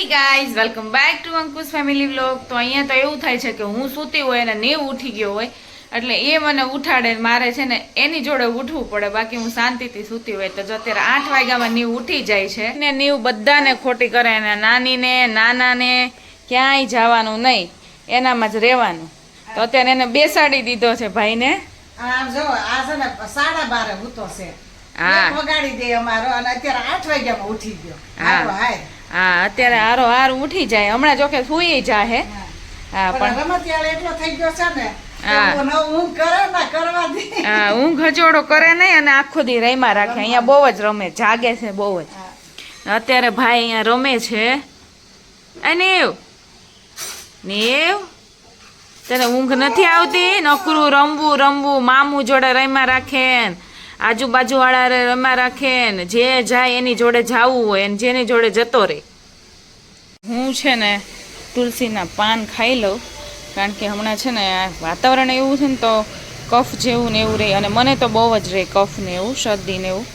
Guys welcome back to Ankush family vlog. તો અહીંયા તો એવું થાય છે કે હું સૂતી હોય અને નેવ ઉઠી ગયો હોય એટલે એ મને ઉઠાડે, મારે છે ને એની જોડે ઉઠવું પડે, બાકી હું શાંતિથી સૂતી હોય. તો જો અત્યારે 8 વાગ્યામાં નીવ ઉઠી જાય છે ને નીવ બધાને ખોટી કરે, ને નાનીને નાનાને ક્યાંય જવાનું નહીં, એનામાં જ રહેવાનું. તો અત્યારે એને બેસાડી દીધો છે ભાઈને. જો આ છે ને 12:30 ઉતો છે. હા વગાડી દે અમારો, અને અત્યારે 8 વાગ્યામાં ઉઠી ગયો. હા અત્યારે આરો હાર ઉઠી જાય, હમણાં જોકે સુઈ જાહે. હા પણ રમતિયાળ એટલો થઈ ગયો છે ને, ઊંઘ કરે ને કરવા દે. હા ઊંઘ હજોડો કરે નહીં અને આખો દી રમ્યા રાખે. અહીંયા બહુ જ રમે, જાગે છે બહુ જ. અત્યારે ભાઈ અહીંયા રમે છે. નીવ નીવ તને ઊંઘ નથી આવતી? નકરું રમવું રમવું, મામું જોડે રમ્યા રાખે, આજુબાજુ વાળા રમ્યા રાખે ને, જે જાય એની જોડે જવું હોય ને જેની જોડે જતો રહે. હું છે ને તુલસીના પાન ખાઈ લઉં, કારણ કે હમણાં છે ને વાતાવરણ એવું છે ને તો કફ જેવું ને એવું રહે, અને મને તો બહુ જ રહે કફ ને એવું, શરદી ને એવું.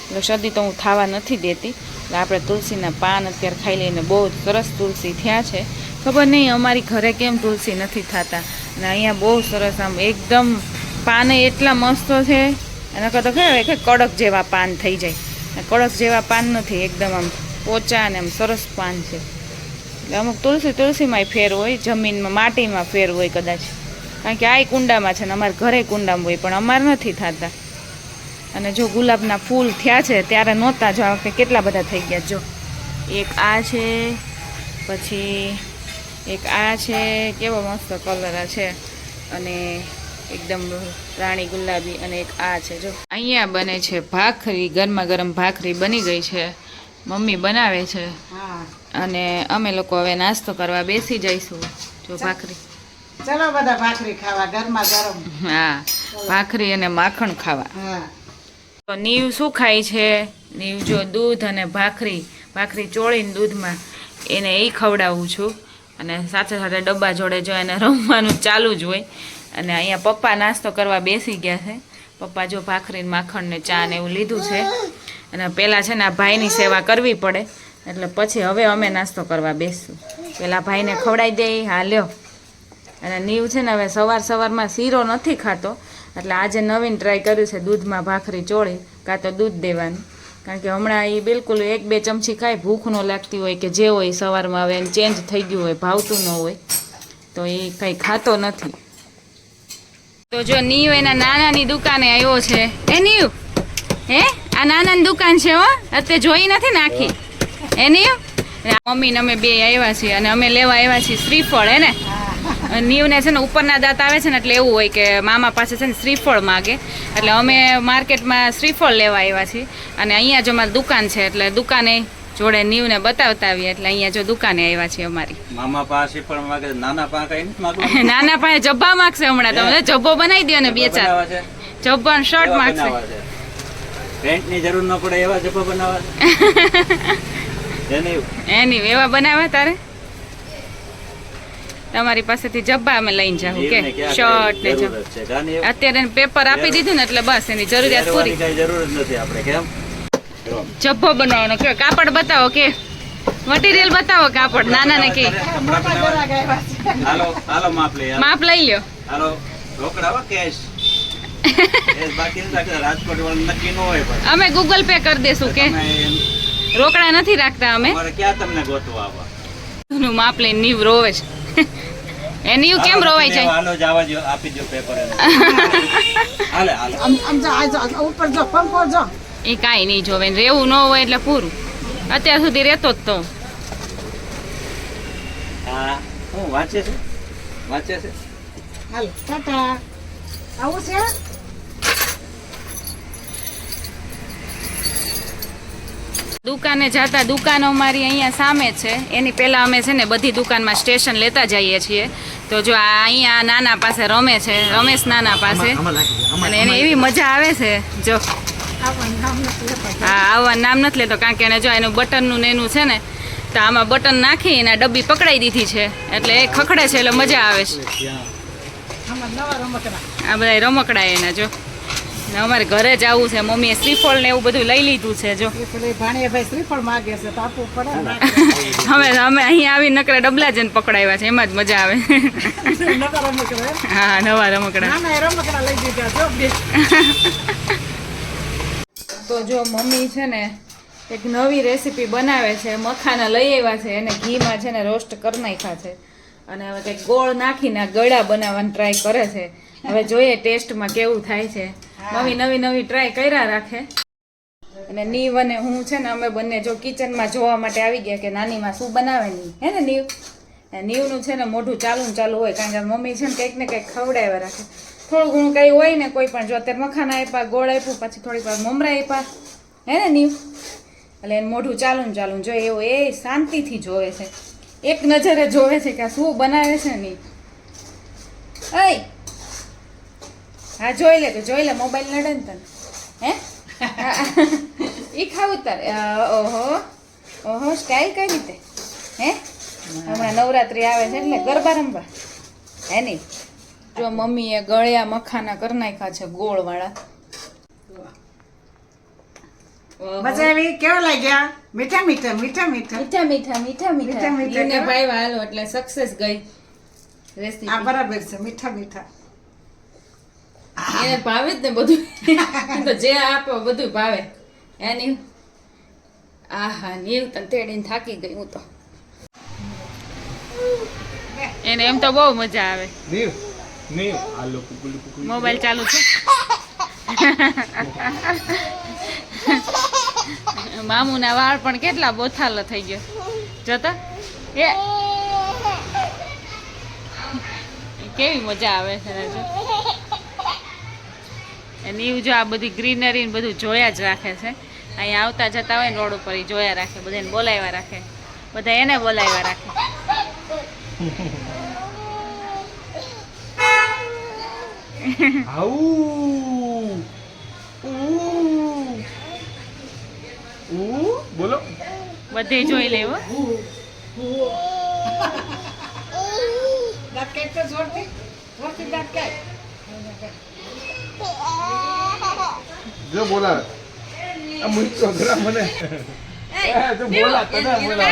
એટલે શરદી તો હું થવા નથી દેતી. એટલે આપણે તુલસીના પાન અત્યારે ખાઈ લઈને બહુ સરસ તુલસી થયા છે. ખબર નહીં અમારી ઘરે કેમ તુલસી નથી થતા, અને અહીંયા બહુ સરસ આમ એકદમ પાન એટલા મસ્ત છે. એના કરતાં ખબર કે કડક જેવા પાન થઈ જાય, કડક જેવા પાન નથી, એકદમ આમ પોચા અને આમ સરસ પાન છે. એટલે અમુક તુલસીમાંય ફેર હોય, જમીનમાં માટીમાં ફેર હોય કદાચ, કારણ કે આ કુંડામાં છે ને અમારે ઘરે કુંડામાં હોય, પણ અમારે નથી થતા. અને જો ગુલાબના ફૂલ થયા છે ત્યારે નહોતા, જો આ વખતે કેટલા બધા થઈ ગયા. જો એક આ છે, પછી એક આ છે, કેવો મસ્ત કલર આ છે, અને એકદમ રાણી ગુલાબી, અને એક આ છે. જો અહીંયા બને છે ભાખરી, ગરમા ગરમ ભાખરી બની ગઈ છે, મમ્મી બનાવે છે. અને અમે લોકો હવે નાસ્તો કરવા બેસી જઈશું. જો ભાખરી, ચલો બધા ભાખરી ખાવા ગરમા ગરમ. હા ભાખરી અને માખણ ખાવા. તો નીવ શું ખાય છે? નીવ જો દૂધ અને ભાખરી ચોળીને દૂધમાં એને એ ખવડાવું છું, અને સાથે સાથે ડબ્બા જોડે જો એને રમવાનું ચાલુ જ હોય. અને અહીંયા પપ્પા નાસ્તો કરવા બેસી ગયા છે. પપ્પા જો ભાખરી માખણ ને ચા ને એવું લીધું છે, અને પહેલાં છે ને આ ભાઈની સેવા કરવી પડે, એટલે પછી હવે અમે નાસ્તો કરવા બેસશું. પહેલાં ભાઈને ખવડાવી દઈ. હા લ્યો. અને નીવ છે ને હવે સવારમાં શીરો નથી ખાતો, એટલે આજે નવીન ટ્રાય કર્યું છે દૂધમાં ભાખરી ચોળી, કાં તો દૂધ દેવાનું, કારણ કે હમણાં એ બિલકુલ 1-2 ચમચી ખાય, ભૂખ ન લાગતી હોય કે જે હોય સવારમાં હવે ચેન્જ થઈ ગયું હોય, ભાવતું ન હોય, તો એ કંઈ ખાતો નથી. તો જો નીવ એના નાનાની દુકાને આવ્યો છે. એ નીવ, હે આ નાનાની દુકાન છે હો, અત્યારે જોઈ નથી નાખી. એ નીવ, મમ્મી ને અમે બે આવ્યા છીએ, અને અમે લેવા આવ્યા છીએ શ્રીફળ. હે ને નીવને છે ને ઉપરના દાંત આવે છે ને, એટલે એવું હોય કે મામા પાસે છે ને શ્રીફળ માગે, એટલે અમે માર્કેટમાં શ્રીફળ લેવા આવ્યા છીએ. અને અહીંયા જો મારી દુકાન છે, એટલે દુકાને જોડે નીવને બતાવતા આવીએ, એટલે અહીંયા જો દુકાને આવ્યા છીએ અમારી. મામા પાસે શ્રીફળ માગે, નાના પાસે કઈ નથી માંગવા. નાના પાસે જબ્બા માગશે હમણાં. તમે જબ્બો બનાવી દો ને 2-4 જબ્બા શર્ટ માગશે. પેન્ટની જરૂર ન પડે એવા જબ્બા બનાવવા. એની એવા બનાવે તારે? તમારી પાસેથી જબ્બા અમે લઈને જાવ કે શર્ટ ને જબ્બા. અત્યારે એને પેપર આપી દીધું ને એટલે બસ એની જરૂરિયાત પૂરી. જરૂર જ નથી આપણે. કેમ જબ્બો બનાવવાનો કે કાપડ બતાવો, કે મટીરિયલ બતાવો કાપડ. નાના ને કે હાલો માપ લઈ માપ લઈ લ્યો. હાલો રોકડા કેશ. રાજકોટ વાળું નક્કી ન હોય, અમે ગૂગલ પે કરી દેશું કે રોકડા નથી રાખતા અમે. ક્યાં તમને ગોતવા આવવા? નું માપ લઈને નીવ રોવે છે. એ નીવ કેમ રોવાય છે? હાલો જવા જો, આપી દો પેપર. હાલે હાલે આમ જો ઉપર જો પંખો જો. એ કાંઈ નહીં જોવે, રેવું ન હોય એટલે પૂરું. અત્યાર સુધી રહેતો જ તો. હા હું વાંચે છે. હાલ ટાટા. આવું છે. દુકાને જતા, દુકાનો અમારી અહીંયા સામે છે, એની પહેલાં અમે છે ને બધી દુકાનમાં સ્ટેશન લેતા જઈએ છીએ. તો જો આ અહીંયા નાના પાસે રમે છે, રમેશ નાના પાસે, અને એને એવી મજા આવે છે. જો હા આવવાનું નામ નથી લેતો, કારણ કે એને જો એનું બટનનું ને એનું છે ને, તો આમાં બટન નાખી એને ડબ્બી પકડાઈ દીધી છે, એટલે એ ખખડે છે, એટલે મજા આવે છે. આ બધા રમકડા એના જો ને અમારે ઘરે જ આવું છે. મમ્મીએ શ્રીફળ ને એવું બધું લઈ લીધું છે જો. ભાણિયાભાઈ શ્રીફળ માગે છે તો આપવું પડે ને. અમે અહીંયા આવી નકરા ડબલા જઈને પકડાવ્યા છે, એમાં જ મજા આવે. નવા રમકડા એમ? હા, નવા રમકડા. નાના રમકડા લઈ દીધા જો બે. તો જો મમ્મી છે ને એક નવી રેસીપી બનાવે છે. મખાના લઈ આવ્યા છે, એને ઘીમાં છે ને રોસ્ટ કરી નાખ્યા છે અને હવે કંઈક ગોળ નાખીને ગળા બનાવવાની ટ્રાય કરે છે. હવે જોઈએ ટેસ્ટમાં કેવું થાય છે. મમ્મી નવી નવી ટ્રાય કર્યા રાખે. અને નીવ અને હું છે ને અમે બંને જો કિચનમાં જોવા માટે આવી ગયા કે નાનીમાં શું બનાવે ની, હે ને નીવ? નીવનું છે ને મોઢું ચાલુ ને ચાલુ હોય, કારણ કે મમ્મી છે ને કંઈક ને કંઈક ખવડાવ્યા રાખે. થોડું ઘણું કંઈ હોય ને, કોઈ પણ જો અત્યારે મખાના આપ્યા, ગોળ આપ્યું, પછી થોડીક વાર મમરા આપ્યા, હે ને નીવ? એટલે એને મોઢું ચાલુ ને ચાલુ જોઈએ એવું એ શાંતિથી જોવે છે. એક નજરે જોવે છે કે આ શું બનાવે છે ની. અય હા જોઈ લે, તો જોઈ લે, મોબાઈલ નડે ને તને, હે? ઈ ખાવું તારે? ઓહો ઓહો, સ્ટાઇલ કઈ રીતે, હે? હમણાં નવરાત્રી આવે છે એટલે ગરબા રમવા, હે નહીં? જો મમ્મીએ ગળ્યા મખાના કરી નાખ્યા છે ગોળ વાળા. મજા આવી? કેવા લાગ્યા? મીઠા મીઠા મીઠા મીઠા મીઠા મીઠા મીઠા મીઠા મીઠા એને ભાઈ હાલો એટલે સક્સેસ ગઈ રેસીપી. આ બરાબર છે, મીઠા મીઠા. એને ભાવે જ ને બધું. તો જે આપો બધું ભાવે. એની આહા નીવ તને તેડીને થાકી ગઈ હું તો. એને એમ તો બહુ મજા આવે. મોબાઈલ ચાલુ છે. મામુના વાળ પણ કેટલા બોથાલો થઈ ગયો જોતો. એ કેવી મજા આવે છે જો. નીવ જો આ બધી ગ્રીનરી બધું જોયા જ રાખે છે. અહીંયા આવતા જતા હોય ને રોડ ઉપર જોયા રાખે, બધાને બોલાવ્યા રાખે, બધા એને બોલાવ્યા રાખે. બોલો. બધે જોઈ લેવો. દાંત કાઢ તો જોરથી, જોરથી દાંત કાઢ. જો બોલા આ મુઈતો જરા મને જો બોલા તને બોલા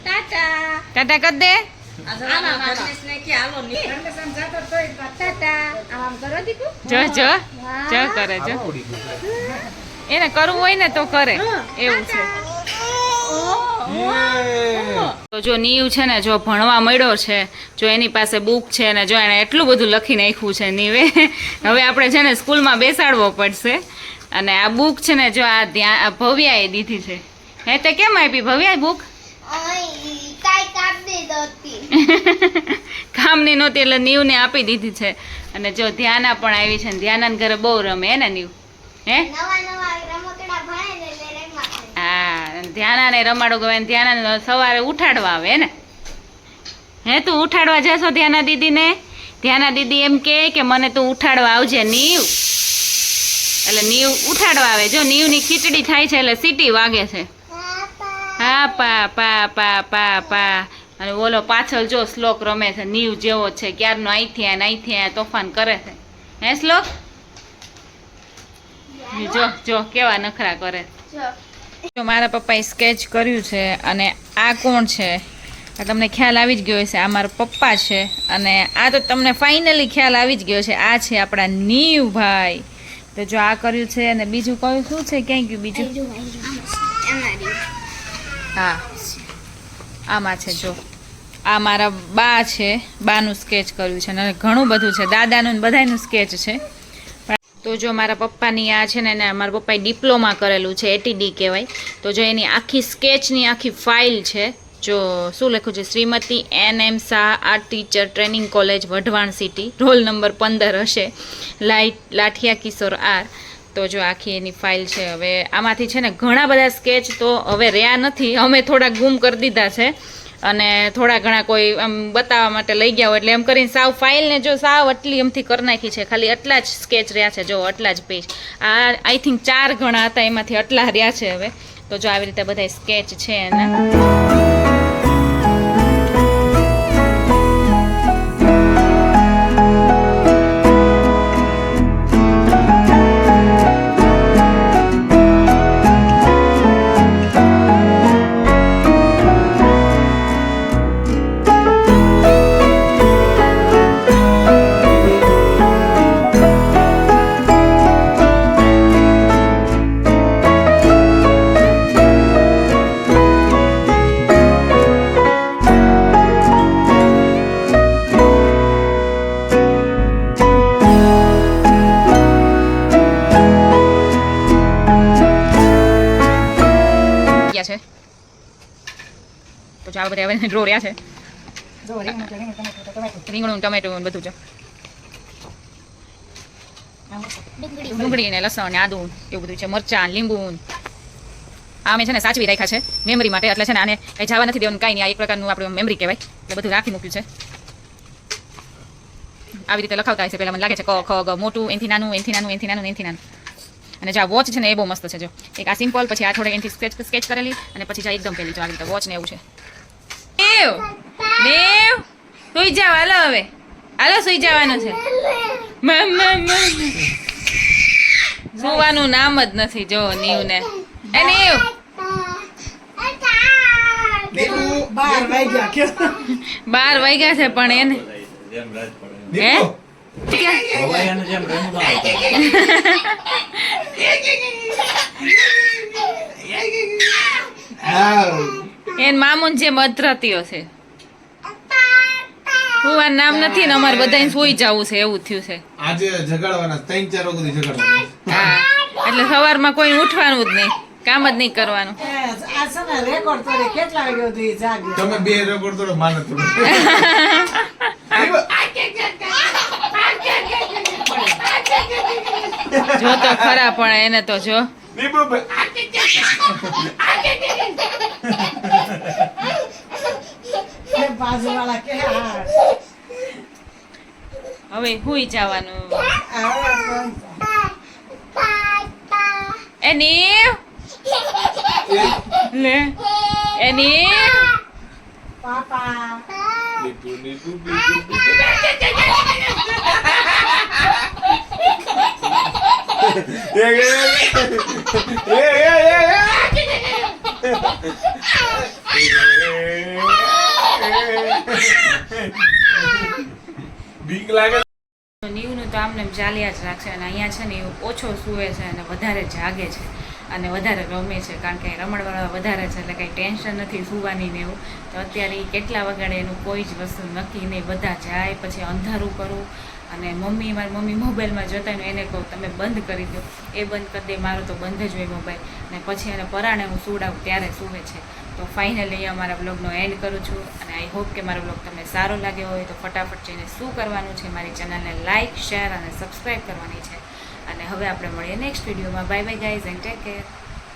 ટાટા કર દે. જો જો જો કરે જો. એને કરવું હોય ને તો કરે એવું છે. તો જો નીવ છે ને જો ભણવા મળ્યો છે, જો એની પાસે બુક છે ને જો એને એટલું બધું લખી નાખ્યું છે નીવે. હવે આપણે છે ને સ્કૂલમાં બેસાડવો પડશે. અને આ બુક છે ને જો આ ત્યાં ભવ્યાએ દીધી છે. હે તે કેમ આપી ભવ્યા બુક? કામની નહોતી એટલે નીવને આપી દીધી છે. અને જો ધ્યાના પણ આવી છે ને ધ્યાના ઘરે બહુ રમે હે ને નીવ? હે હા, ધ્યાનાને રમાડો ગમે, ધ્યાના સવારે ઉઠાડવા આવે ને. હે તું ઉઠાડવા જશો ધ્યાના દીદીને? ધ્યાના દીદી એમ કે મને તું ઉઠાડવા આવજે નીવ. એટલે નીવ ઉઠાડવા આવે. જો નીવની ખીચડી થાય છે એટલે સીટી વાગે છે. હા પા પા પા પા પા. અને ઓલો પાછળ જો શ્લોક રમે છે નીવ જેવો છે, ક્યારનો અહીંથી તોફાન કરે છે. હે શ્લોક? જો જો કેવા નખરા કરે. જો મારા પપ્પાએ સ્કેચ કર્યું છે. અને આ કોણ છે? આ તમને ખ્યાલ આવી જ ગયો છે, આ મારા પપ્પા છે. અને આ તો તમને ફાઇનલી ખ્યાલ આવી જ ગયો છે, આ છે આપણા નીવ ભાઈ. તો જો આ કર્યું છે. અને બીજું કયું શું છે? ક્યાંય ગયું બીજું? હા આમાં છે જો. આ મારા બા છે, બાનું સ્કેચ કર્યું છે. અને ઘણું બધું છે, દાદાનું બધાનું સ્કેચ છે. તો જો મારા પપ્પાની આ છે ને મારા પપ્પાએ ડિપ્લોમા કરેલું છે, એટીડી કહેવાય. તો જો એની આખી સ્કેચની આખી ફાઇલ છે. જો શું લખ્યું છે? Shrimati NM Shah art teacher training college Wadhwan city, roll number 15 હશે, લાઠિયા કિશોર R. તો જો આખી એની ફાઇલ છે. હવે આમાંથી છે ને ઘણા બધા સ્કેચ તો હવે રહ્યા નથી, અમે થોડાક ગુમ કરી દીધા છે. અને થોડા ઘણા કોઈ આમ બતાવવા માટે લઈ ગયા હોય એટલે એમ કરીને સાવ ફાઇલને જો સાવ આટલી એમથી કરી નાખી છે. ખાલી આટલા જ સ્કેચ રહ્યા છે, જો આટલા જ પેજ. આ આઈ થિંક 4 ગણા હતા, એમાંથી આટલા રહ્યા છે હવે. તો જો આવી રીતે બધા સ્કેચ છે એના. તો ચાલો બધા હવે ડ્રો રહ્યા છે જો રીંગણું છે, રીંગણું, ટમેટું, ટમેટું. રીંગણું ટમેટું ને બધું છે આમ. ડુંગળી ને લસણ ને આદુ એવું બધું છે મરચાં લીંબુ આ અમે છે ને સાચવી રાખ્યા છે મેમરી માટે એટલે છે ને આને કઈ જવા નથી દેવાનું કાંઈ નહીં આ એક પ્રકારનું આપણું મેમરી કહેવાય એટલે બધું રાખી મૂક્યું છે આવી રીતે લખાવતા હશે પહેલા મને લાગે છે ક ખ ગ મોટું એનથી નાનું એનથી નાનું એનથી નાનું એનથી નાનું અને જે આ વોચ છે ને એ બહુ મસ્ત છે જો એક આ સિમ્પલ પછી આ થોડે એનથી સ્કેચ કરેલી અને પછી જા એકદમ પેલી જો આવી રીતે વોચ ને એવું છે દેવ સુઈ જાવ હાલો હવે હાલો સુઈ જવાનું છે સુવાનું નામ જ નથી જો નીવ ને એ નીવ 12 વાગ્યા કયો. 12 વાગ્યા છે પણ એને જેમ રાત પડે હે ભવાયાને જેમ રમવા આવતા એન મામુન જે મધરતીઓ છે હું આ નામ નથી ને અમારે બધાને સુઈ જવું છે એવું થયું છે આજે જગાડવાના 3-4 વાગ્યાથી જગાડવાના હા એટલે સવારમાં કોઈ ઉઠવાનું જ નહીં કામ જ નહીં કરવાનું આ છે ને રેકોર્ડ તોડે કેટલા વાગ્યા સુધી જાગે. તમે બે રેકોર્ડ તો માને તો જો તો ખરા પણ એને તો જો એ બાજુવાળા કે હા. હવે હુઈ જવાનું એ નીવ લે એ નીવ પાપા બીક લાગે નીવનું તો આમને એમ ચાલ્યા જ રાખશે અને અહીંયા છે ને એ ઓછો સૂવે છે અને વધારે જાગે છે અને વધારે રમે છે કારણ કે રમણવાળા વધારે છે એટલે કંઈ ટેન્શન નથી સૂવાની ને એવું તો અત્યારે એ કેટલા વગાડે એનું કોઈ જ વસ્તુ નક્કી નહીં બધા જાય પછી અંધારું કરું અને મારી મમ્મી મોબાઈલમાં જોતા હોય એને કહું તમે બંધ કરી દો એ બંધ કરી દે મારો તો બંધ જ હોય મોબાઈલ અને પછી એને પરાણે હું સુવડાવું ત્યારે સૂવે છે તો ફાઇનલી અમારા બ્લોગનો એન્ડ કરું છું અને આઈ હોપ કે મારો બ્લોગ તમને સારો લાગ્યો હોય તો ફટાફટ જઈને શું કરવાનું છે મારી ચેનલને લાઇક શેર અને સબસ્ક્રાઈબ કરવાની છે અને હવે આપણે મળીએ નેક્સ્ટ વિડીયોમાં bye bye guys and take care